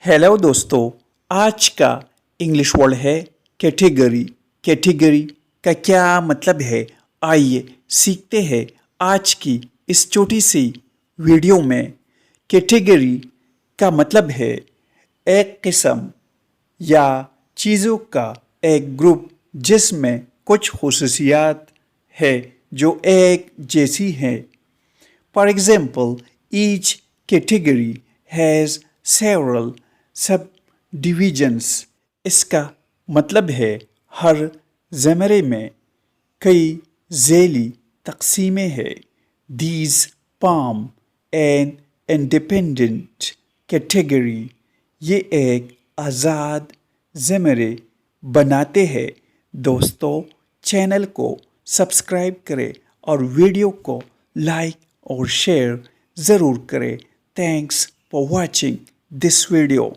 Hello दोस्तों, आज का इंग्लिश वर्ड है कैटेगरी। कैटेगरी का क्या मतलब है, आइए सीखते हैं आज की इस छोटी सी वीडियो में। कैटेगरी का मतलब है एक किस्म या चीज़ों का एक ग्रुप जिसमें कुछ खुसूसियात है जो एक जैसी हैं। For example, each category has several subdivisions. इसका मतलब है हर ज़मरे में कई ज़ैली तक़सीमें हैं। These form an independent category. ये एक आज़ाद ज़मरे बनाते हैं। दोस्तों, चैनल को सब्सक्राइब करें और वीडियो को लाइक और शेयर ज़रूर करें। Thanks for watching this video.